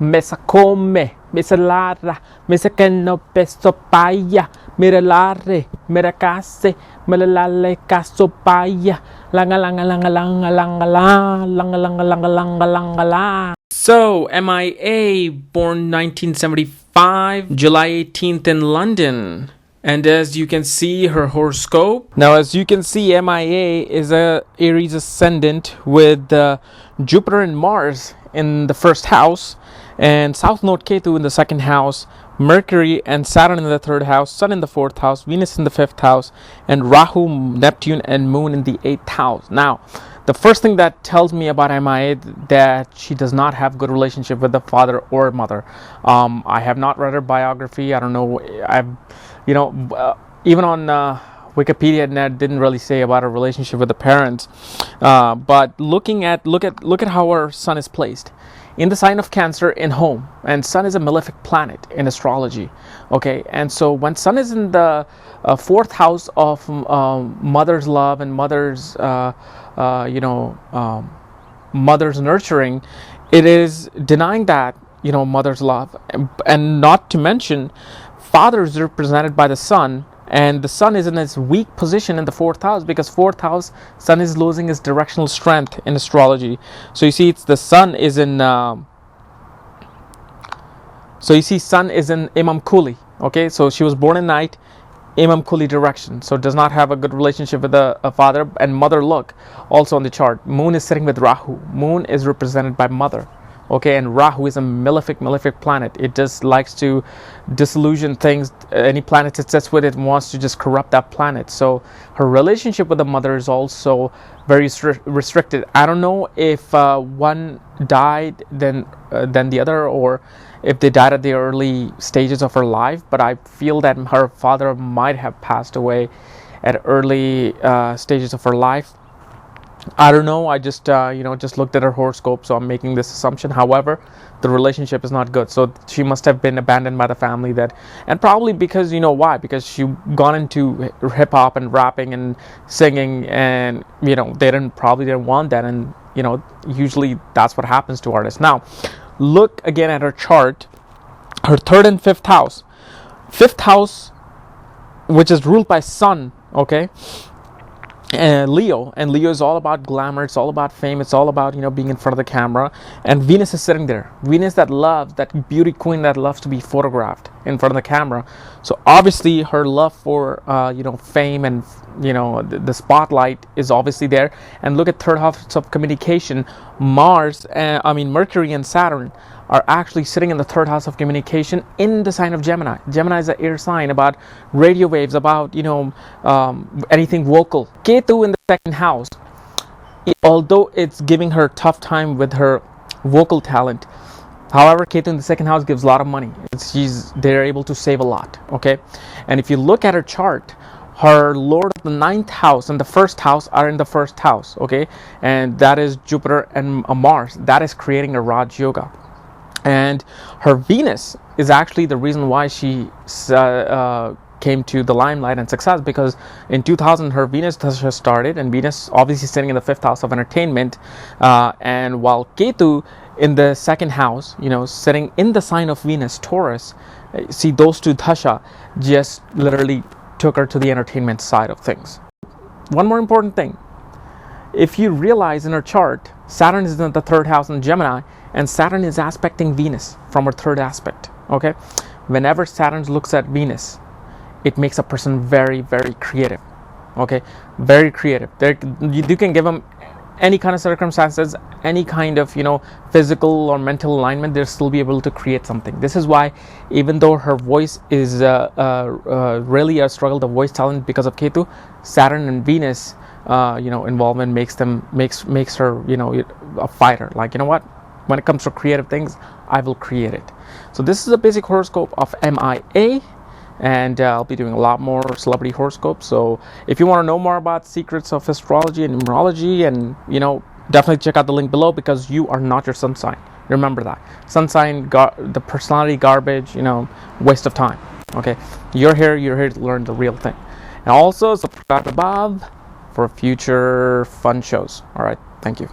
Me sa come, me sa lara, me sa que no peso paya, mira lare, mira case, me la lale caso paya, langa langa langa langa langa la, langa langa langa langa langa la. So, M.I.A. born 1975, July 18th in London. And as you can see, her horoscope. Now, as you can see, M.I.A. is a Aries ascendant with Jupiter and Mars in the first house, and South Node Ketu in the second house, Mercury and Saturn in the third house, Sun in the fourth house, Venus in the fifth house, and Rahu, Neptune, and Moon in the eighth house. Now, the first thing that tells me about M.I.A. that she does not have good relationship with the father or mother. I have not read her biography. I don't know. Even on Wikipedia, net didn't really say about her relationship with the parents. But look at how her sun is placed in the sign of Cancer in home, and Sun is a malefic planet in astrology. Okay, and so when Sun is in the fourth house of mother's love and mother's mother's nurturing, it is denying that mother's love, and not to mention father is represented by the Sun, and the Sun is in its weak position in the fourth house, because fourth house Sun is losing its directional strength in astrology. So you see, it's the Sun is in Sun is in Imam Kuli. Okay, so she was born in night, Imam Kuli direction, so does not have a good relationship with a father and mother. Look also on the chart, Moon is sitting with Rahu. Moon is represented by mother. Okay, and Rahu is a malefic planet. It just likes to disillusion things. Any planet it sits with, it wants to just corrupt that planet. So her relationship with the mother is also very restricted. I don't know if one died then the other, or if they died at the early stages of her life, but I feel that her father might have passed away at early stages of her life. I don't know. I just just looked at her horoscope, so I'm making this assumption. However, the relationship is not good, so she must have been abandoned by the family. And probably because why? Because she gone into hip hop and rapping and singing, and they probably didn't want that, and usually that's what happens to artists. Now, look again at her chart, her third and fifth house, which is ruled by Sun. Okay. And Leo is all about glamour, it's all about fame, it's all about being in front of the camera. And Venus is sitting there, Venus that beauty queen that loves to be photographed in front of the camera. So obviously her love for fame and the spotlight is obviously there. And look at third house of communication. Mercury and Saturn are actually sitting in the third house of communication in the sign of Gemini. Gemini is an air sign, about radio waves, about anything vocal. Ketu in the second house, although it's giving her tough time with her vocal talent, however, Ketu in the second house gives a lot of money. They're able to save a lot. Okay, and if you look at her chart, her lord of the ninth house and the first house are in the first house. Okay, and that is Jupiter and Mars. That is creating a Raj Yoga. And her Venus is actually the reason why she came to the limelight and success, because in 2000 her Venus Dasha started, and Venus obviously sitting in the fifth house of entertainment, and while Ketu in the second house, sitting in the sign of Venus, Taurus, see those two Dasha just literally took her to the entertainment side of things. One more important thing, if you realize in her chart, Saturn is in the third house in Gemini, and Saturn is aspecting Venus from her third aspect. Okay, whenever Saturn looks at Venus, it makes a person very, very creative. Okay, very creative. You can give them any kind of circumstances, any kind of physical or mental alignment, they'll still be able to create something. This is why, even though her voice is really a struggle, the voice talent, because of Ketu, Saturn and Venus involvement makes her a fighter. Like, what, when it comes to creative things, I will create it. So this is a basic horoscope of M.I.A. and I'll be doing a lot more celebrity horoscopes. So if you want to know more about secrets of astrology and numerology, and definitely check out the link below, because you are not your sun sign. Remember that. Sun sign, the personality garbage, waste of time. Okay, you're here to learn the real thing. And also subscribe above for future fun shows. All right, thank you.